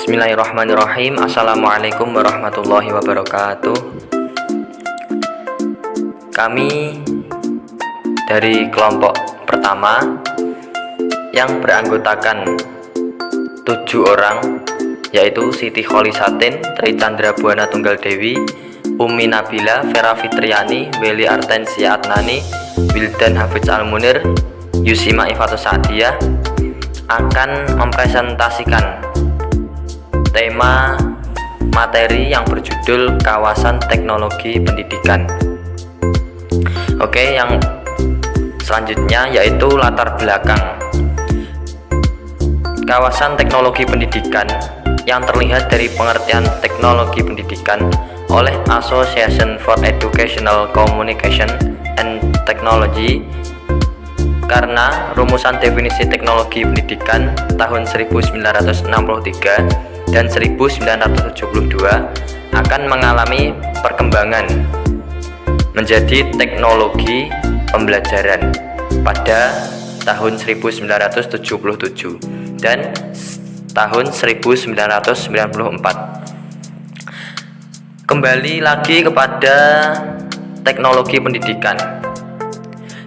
Bismillahirrahmanirrahim. Assalamualaikum warahmatullahi wabarakatuh. Kami dari kelompok pertama yang beranggotakan 7 orang, yaitu Siti Kholisatin, Tri Chandra Buana Tunggal Dewi, Umi Nabila, Vera Fitriani, Weli Artensia Adnani, Wildan Hafiz Almunir, Yusima Ifatus Sa'diyah akan mempresentasikan tema materi yang berjudul Kawasan Teknologi Pendidikan. Oke, yang selanjutnya yaitu latar belakang kawasan teknologi pendidikan yang terlihat dari pengertian teknologi pendidikan oleh Association for Educational Communication and Technology, karena rumusan definisi teknologi pendidikan tahun 1963 dan 1972 akan mengalami perkembangan menjadi teknologi pembelajaran pada tahun 1977 dan tahun 1994. Kembali lagi kepada teknologi pendidikan.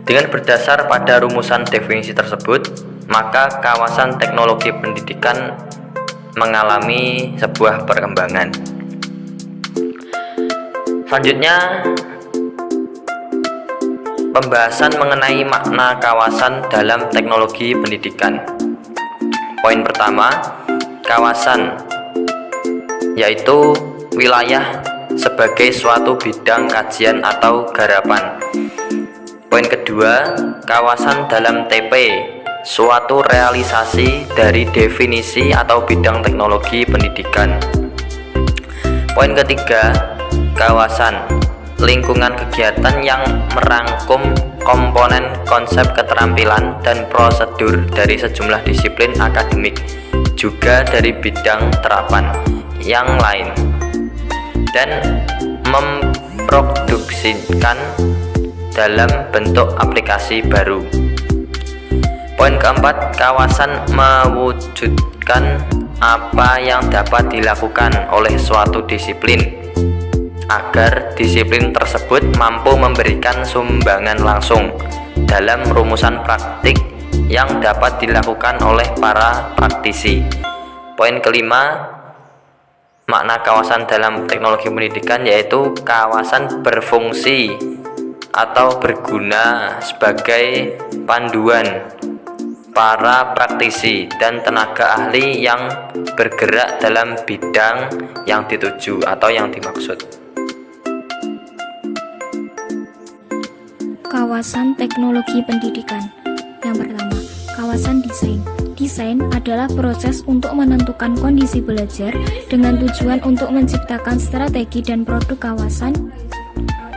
Dengan berdasar pada rumusan definisi tersebut, maka kawasan teknologi pendidikan mengalami sebuah perkembangan. Selanjutnya, pembahasan mengenai makna kawasan dalam teknologi pendidikan. Poin pertama, kawasan yaitu wilayah sebagai suatu bidang kajian atau garapan. Poin kedua, kawasan dalam TP, suatu realisasi dari definisi atau bidang teknologi pendidikan. Poin ketiga, kawasan lingkungan kegiatan yang merangkum komponen konsep keterampilan dan prosedur dari sejumlah disiplin akademik, juga dari bidang terapan yang lain, dan memproduksikan dalam bentuk aplikasi baru. Poin keempat, kawasan mewujudkan apa yang dapat dilakukan oleh suatu disiplin agar disiplin tersebut mampu memberikan sumbangan langsung dalam rumusan praktik yang dapat dilakukan oleh para praktisi. Poin kelima, makna kawasan dalam teknologi pendidikan yaitu kawasan berfungsi atau berguna sebagai panduan para praktisi dan tenaga ahli yang bergerak dalam bidang yang dituju atau yang dimaksud. Kawasan teknologi pendidikan. Yang pertama, kawasan desain. Desain adalah proses untuk menentukan kondisi belajar dengan tujuan untuk menciptakan strategi dan produk kawasan.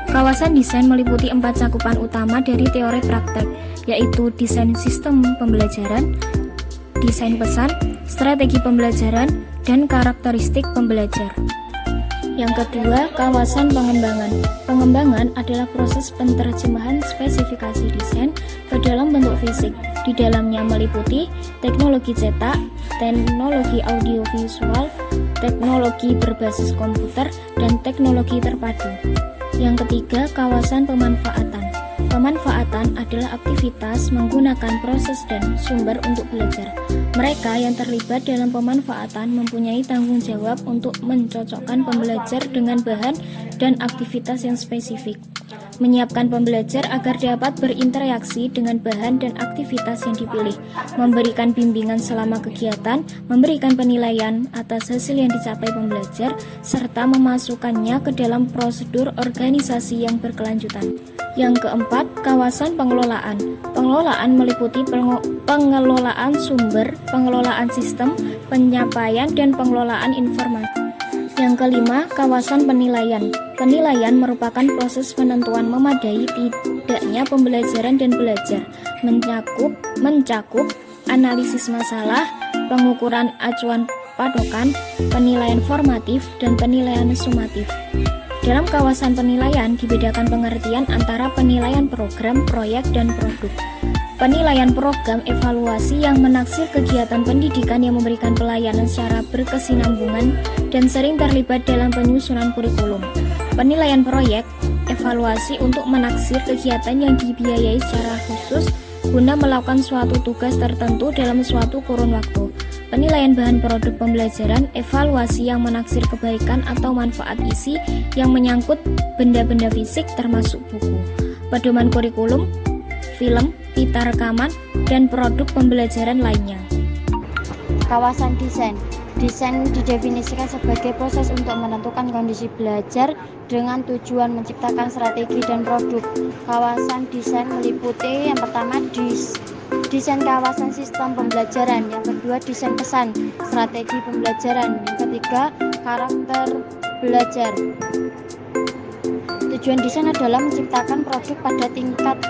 Kawasan desain meliputi 4 cakupan utama dari teori praktek, yaitu desain sistem pembelajaran, desain pesan, strategi pembelajaran, dan karakteristik pembelajar. Yang kedua, kawasan pengembangan. Pengembangan adalah proses penerjemahan spesifikasi desain ke dalam bentuk fisik. Di dalamnya meliputi teknologi cetak, teknologi audiovisual, teknologi berbasis komputer, dan teknologi terpadu. Yang ketiga, kawasan pemanfaatan. Pemanfaatan adalah aktivitas menggunakan proses dan sumber untuk belajar. Mereka yang terlibat dalam pemanfaatan mempunyai tanggung jawab untuk mencocokkan pembelajar dengan bahan dan aktivitas yang spesifik, menyiapkan pembelajar agar dapat berinteraksi dengan bahan dan aktivitas yang dipilih, memberikan bimbingan selama kegiatan, memberikan penilaian atas hasil yang dicapai pembelajar, serta memasukkannya ke dalam prosedur organisasi yang berkelanjutan. Yang keempat, kawasan pengelolaan. Pengelolaan meliputi pengelolaan sumber, pengelolaan sistem, penyampaian, dan pengelolaan informasi. Yang kelima, kawasan penilaian. Penilaian merupakan proses penentuan memadai tidaknya pembelajaran dan belajar, mencakup analisis masalah, pengukuran acuan patokan, penilaian formatif, dan penilaian sumatif. Dalam kawasan penilaian dibedakan pengertian antara penilaian program, proyek, dan produk. Penilaian program evaluasi yang menaksir kegiatan pendidikan yang memberikan pelayanan secara berkesinambungan dan sering terlibat dalam penyusunan kurikulum. Penilaian proyek evaluasi untuk menaksir kegiatan yang dibiayai secara khusus guna melakukan suatu tugas tertentu dalam suatu kurun waktu. Penilaian bahan produk pembelajaran evaluasi yang menaksir kebaikan atau manfaat isi yang menyangkut benda-benda fisik termasuk buku, pedoman kurikulum, film, pita rekaman, dan produk pembelajaran lainnya. Kawasan desain. Desain didefinisikan sebagai proses untuk menentukan kondisi belajar dengan tujuan menciptakan strategi dan produk. Kawasan desain meliputi yang pertama desain kawasan sistem pembelajaran, yang kedua desain pesan, strategi pembelajaran, yang ketiga karakter belajar. Tujuan desain adalah menciptakan produk pada tingkat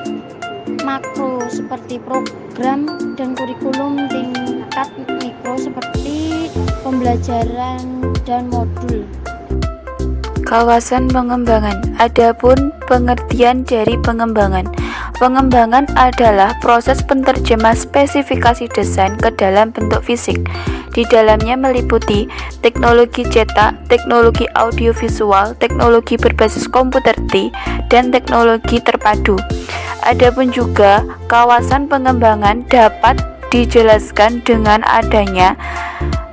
makro seperti program dan kurikulum, tingkat mikro seperti pembelajaran dan modul. Kawasan pengembangan. Adapun pengertian dari pengembangan. Pengembangan adalah proses penerjemah spesifikasi desain ke dalam bentuk fisik. Di dalamnya meliputi teknologi cetak, teknologi audiovisual, teknologi berbasis komputer T, dan teknologi terpadu. Adapun juga kawasan pengembangan dapat dijelaskan dengan adanya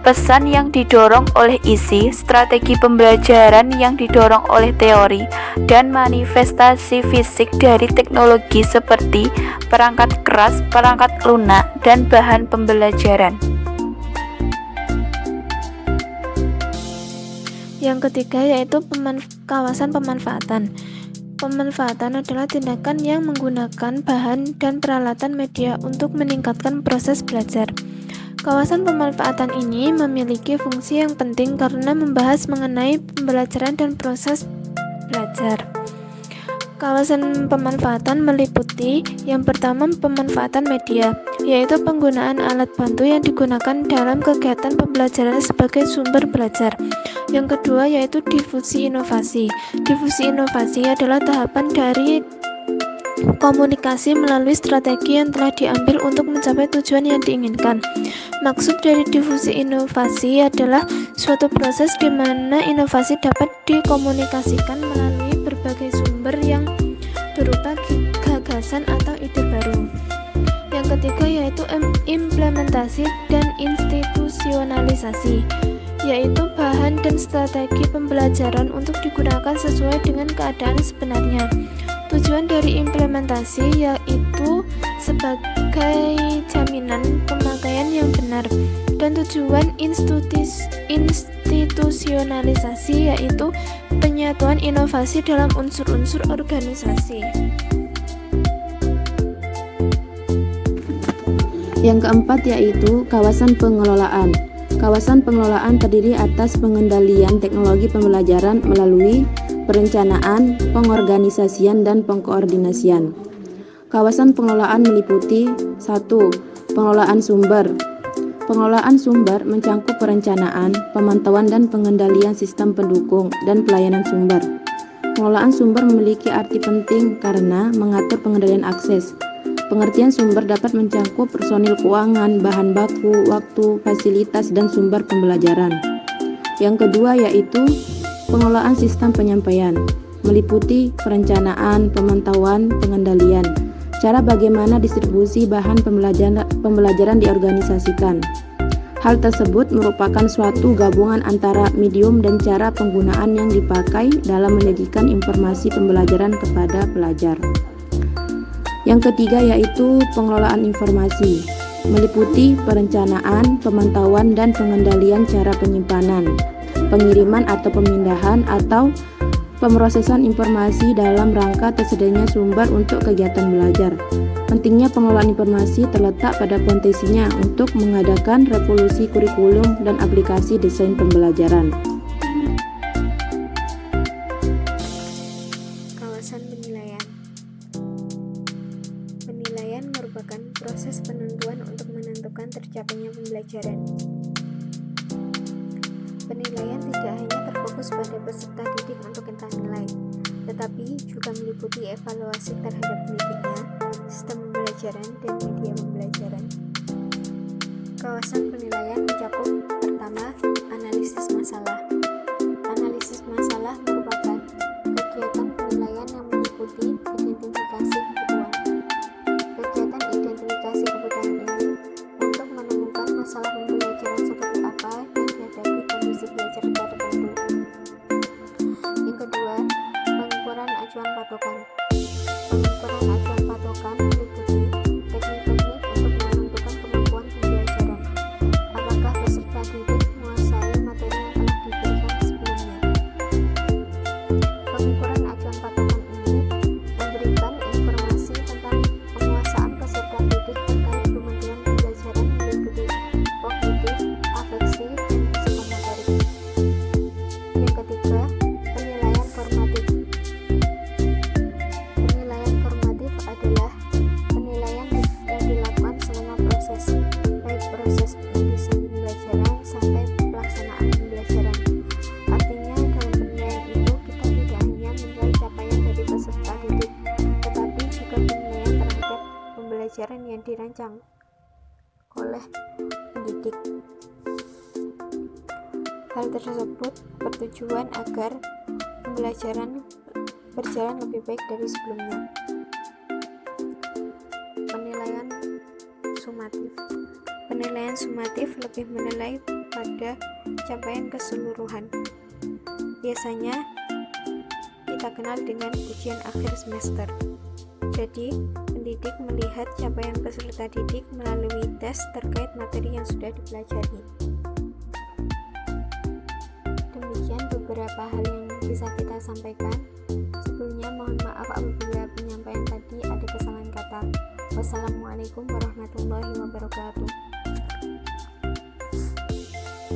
pesan yang didorong oleh isi, strategi pembelajaran yang didorong oleh teori, dan manifestasi fisik dari teknologi seperti perangkat keras, perangkat lunak, dan bahan pembelajaran. Yang ketiga yaitu kawasan pemanfaatan. Pemanfaatan adalah tindakan yang menggunakan bahan dan peralatan media untuk meningkatkan proses belajar. Kawasan pemanfaatan ini memiliki fungsi yang penting karena membahas mengenai pembelajaran dan proses belajar. Kawasan pemanfaatan meliputi yang pertama pemanfaatan media, yaitu penggunaan alat bantu yang digunakan dalam kegiatan pembelajaran sebagai sumber belajar. Yang kedua yaitu difusi inovasi. Difusi inovasi adalah tahapan dari komunikasi melalui strategi yang telah diambil untuk mencapai tujuan yang diinginkan. Maksud dari difusi inovasi adalah suatu proses di mana inovasi dapat dikomunikasikan melalui berbagai sumber yang berupa gagasan atau ide baru. Yang ketiga yaitu implementasi dan institusionalisasi, yaitu bahan dan strategi pembelajaran untuk digunakan sesuai dengan keadaan sebenarnya. Tujuan dari implementasi yaitu sebagai jaminan pemakaian yang benar, dan tujuan institusionalisasi yaitu penyatuan inovasi dalam unsur-unsur organisasi. Yang keempat yaitu kawasan pengelolaan. Kawasan pengelolaan terdiri atas pengendalian teknologi pembelajaran melalui perencanaan, pengorganisasian, dan pengkoordinasian. Kawasan pengelolaan meliputi 1. Pengelolaan sumber. Pengelolaan sumber mencangkup perencanaan, pemantauan, dan pengendalian sistem pendukung dan pelayanan sumber. Pengelolaan sumber memiliki arti penting karena mengatur pengendalian akses. Pengertian sumber dapat mencangkup personil keuangan, bahan baku, waktu, fasilitas, dan sumber pembelajaran. Yang kedua yaitu pengelolaan sistem penyampaian, meliputi perencanaan, pemantauan, pengendalian, cara bagaimana distribusi bahan pembelajaran diorganisasikan. Hal tersebut merupakan suatu gabungan antara medium dan cara penggunaan yang dipakai dalam menyajikan informasi pembelajaran kepada pelajar. Yang ketiga yaitu pengelolaan informasi, meliputi perencanaan, pemantauan, dan pengendalian cara penyimpanan, pengiriman atau pemindahan atau pemrosesan informasi dalam rangka tersedianya sumber untuk kegiatan belajar. Pentingnya pengelolaan informasi terletak pada potensinya untuk mengadakan revolusi kurikulum dan aplikasi desain pembelajaran. Kawasan penilaian. Penilaian merupakan proses penentuan untuk menentukan tercapainya pembelajaran. Penilaian tidak hanya terfokus pada peserta didik untuk intan nilai, tetapi juga meliputi evaluasi terhadap pendidiknya, sistem pembelajaran, dan media pembelajaran. Kawasan penilaian mencakup pertama, analisis masalah. Analisis masalah merupakan kegiatan penilaian yang meliputi identifikasi kebutuhan. Kegiatan identifikasi kebutuhan ini untuk menemukan masalah pembelajaran seperti apa dan menghadapi kondisi belajar tertentu. Yang kedua, pengukuran acuan patokan. Pengukuran acuan patokan meliputi teknik-teknik untuk menentukan kemampuan pembelajaran. Apakah peserta didik menguasai materi yang telah diberikan sebelumnya? Pengukuran acuan patokan ini memberikan informasi tentang penguasaan peserta didik terkait kemampuan pembelajaran meliputi kognitif, afeksi, dan psikomotorik. Yang ketiga, penilaian formatif. Penilaian formatif adalah penilaian yang dilakukan selama proses, baik proses mendesain pembelajaran sampai pelaksanaan pembelajaran. Artinya, dalam penilaian itu kita tidak hanya menilai capaian dari peserta didik, tetapi juga penilaian terhadap pembelajaran yang dirancang oleh pendidik. Hal tersebut bertujuan agar pembelajaran berjalan lebih baik dari sebelumnya. Penilaian sumatif. Penilaian sumatif lebih menilai pada capaian keseluruhan. Biasanya kita kenal dengan ujian akhir semester. Jadi, pendidik melihat capaian peserta didik melalui tes terkait materi yang sudah dipelajari. Demikian beberapa hal yang bisa kita sampaikan. Sebelumnya mohon maaf apabila penyampaian tadi ada kesalahan kata. Wassalamualaikum warahmatullahi wabarakatuh.